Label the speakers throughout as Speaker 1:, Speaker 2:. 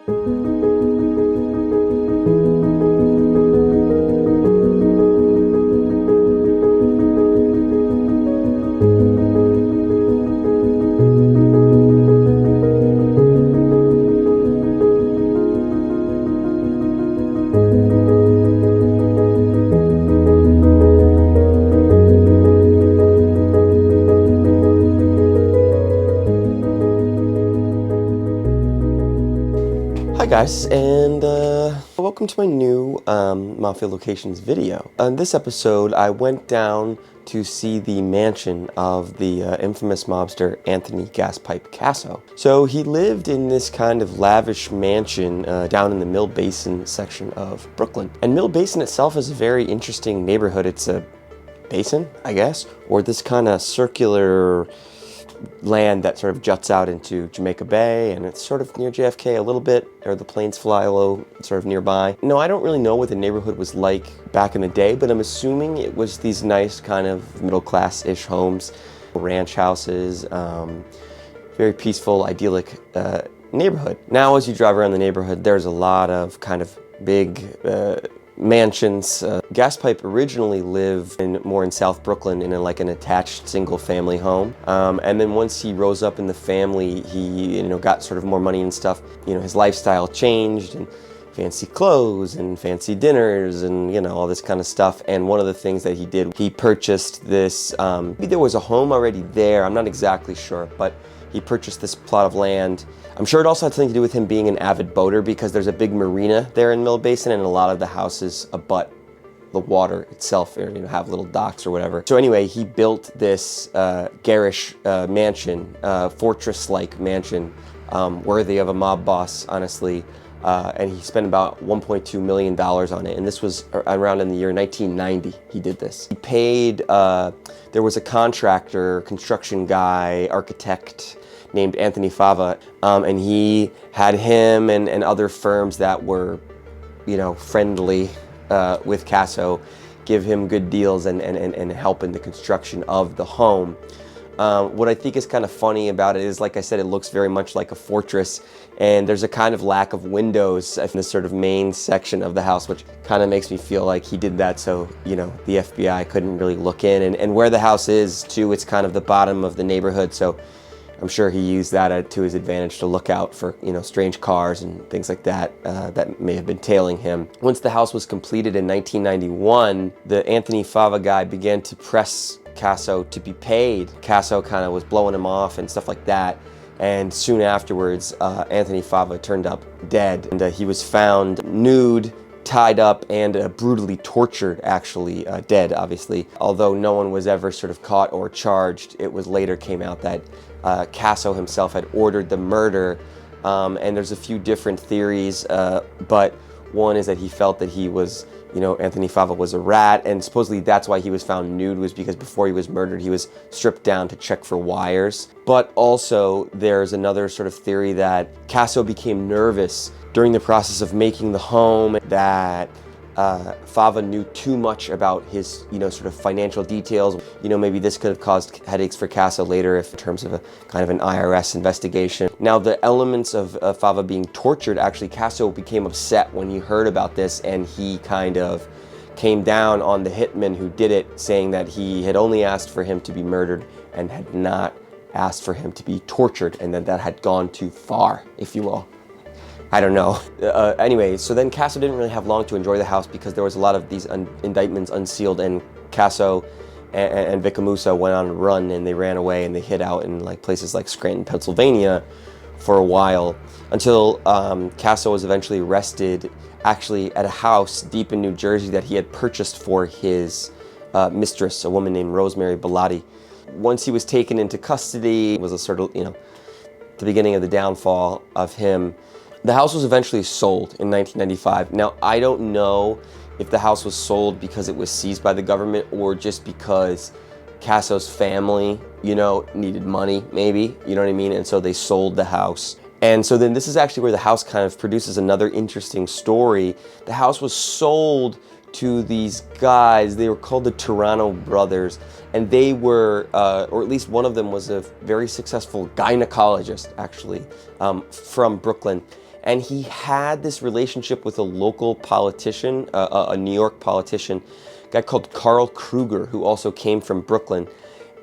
Speaker 1: Hi guys, and welcome to my new Mafia Locations video. On this episode, I went down to see the mansion of the infamous mobster Anthony Gaspipe Casso. So he lived in this kind of lavish mansion down in the Mill Basin section of Brooklyn. And Mill Basin itself is a very interesting neighborhood. It's a basin, I guess, or this kind of circular land that sort of juts out into Jamaica Bay, and it's sort of near JFK a little bit, or the planes fly low, sort of nearby. No, I don't really know what the neighborhood was like back in the day, but I'm assuming it was these nice kind of middle-class-ish homes, ranch houses, very peaceful, idyllic neighborhood. Now, as you drive around the neighborhood, there's a lot of kind of big mansions. Gaspipe originally lived more in South Brooklyn in like an attached single-family home, and then once he rose up in the family, he got sort of more money and stuff. His lifestyle changed, and fancy clothes and fancy dinners and all this kind of stuff. And one of the things that he did, he purchased this. Maybe there was a home already there. I'm not exactly sure, but he purchased this plot of land. I'm sure it also had something to do with him being an avid boater, because there's a big marina there in Mill Basin, and a lot of the houses abut the water itself, or have little docks or whatever. So anyway, he built this garish mansion, fortress-like mansion, worthy of a mob boss, honestly. And he spent about $1.2 million on it. And this was around in the year 1990, he did this. He paid, there was a contractor, construction guy, architect named Anthony Fava, and he had him and other firms that were, friendly with Casso give him good deals and help in the construction of the home. What I think is kind of funny about it is, like I said, it looks very much like a fortress, and there's a kind of lack of windows in this sort of main section of the house, which kind of makes me feel like he did that so, the FBI couldn't really look in. And where the house is, too, it's kind of the bottom of the neighborhood, so I'm sure he used that to his advantage to look out for, strange cars and things like that that may have been tailing him. Once the house was completed in 1991, the Anthony Fava guy began to press Casso to be paid. Casso kind of was blowing him off and stuff like that. And soon afterwards, Anthony Fava turned up dead, and he was found nude, tied up, and brutally tortured, actually, dead, obviously. Although no one was ever sort of caught or charged, it was later came out that Casso himself had ordered the murder. And there's a few different theories, but one is that he felt that he was, Anthony Fava was a rat, and supposedly that's why he was found nude, was because before he was murdered, he was stripped down to check for wires. But also, there's another sort of theory that Casso became nervous during the process of making the home, that Fava knew too much about his, sort of financial details. Maybe this could have caused headaches for Casso later, if in terms of a kind of an IRS investigation. Now, the elements of Fava being tortured, actually, Casso became upset when he heard about this, and he kind of came down on the hitman who did it, saying that he had only asked for him to be murdered and had not asked for him to be tortured, and that had gone too far, if you will. I don't know. Anyway, so then Casso didn't really have long to enjoy the house, because there was a lot of these indictments unsealed, and Casso and Vicamusa went on a run, and they ran away, and they hid out in places like Scranton, Pennsylvania for a while, until Casso was eventually arrested, actually at a house deep in New Jersey that he had purchased for his mistress, a woman named Rosemary Bellotti. Once he was taken into custody, it was a sort of, the beginning of the downfall of him. The house was eventually sold in 1995. Now, I don't know if the house was sold because it was seized by the government, or just because Casso's family, needed money, maybe, you know what I mean? And so they sold the house. And so then this is actually where the house kind of produces another interesting story. The house was sold to these guys. They were called the Toronto Brothers, and they were, or at least one of them was a very successful gynecologist, actually, from Brooklyn. and he had this relationship with a local politician, a New York politician, a guy called Carl Kruger, who also came from Brooklyn.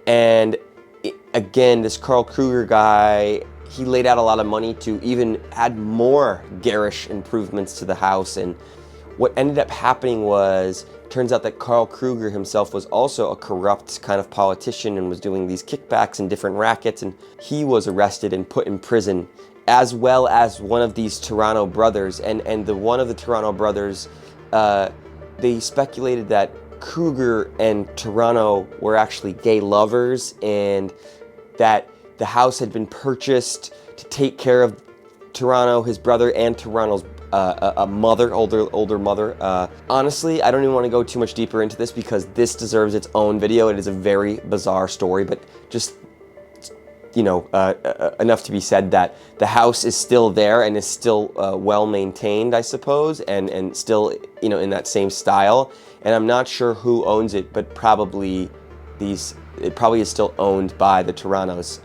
Speaker 1: And again, this Carl Kruger guy, he laid out a lot of money to even add more garish improvements to the house. And what ended up happening was, turns out that Carl Kruger himself was also a corrupt kind of politician and was doing these kickbacks and different rackets, and he was arrested and put in prison, as well as one of these Toronto brothers. And one of the Toronto brothers, they speculated that Kruger and Toronto were actually gay lovers, and that the house had been purchased to take care of Toronto, his brother, and Toronto's a mother, older mother. Honestly, I don't even want to go too much deeper into this because this deserves its own video. It is a very bizarre story, but just, you know, enough to be said that the house is still there and is still well maintained, I suppose, and still, you know, in that same style. And I'm not sure who owns it, but probably it probably is still owned by the Torontos.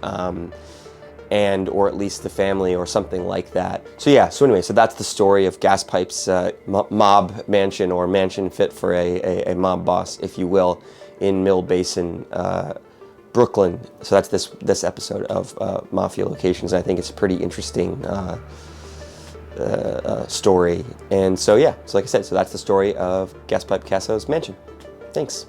Speaker 1: And or at least the family or something like that. So yeah, so anyway, so that's the story of Gaspipes' mob mansion, or mansion fit for a mob boss, if you will, in Mill Basin, Brooklyn. So that's this episode of Mafia Locations. I think it's a pretty interesting story. And so yeah, so like I said, so that's the story of Gaspipes Casso's mansion. Thanks.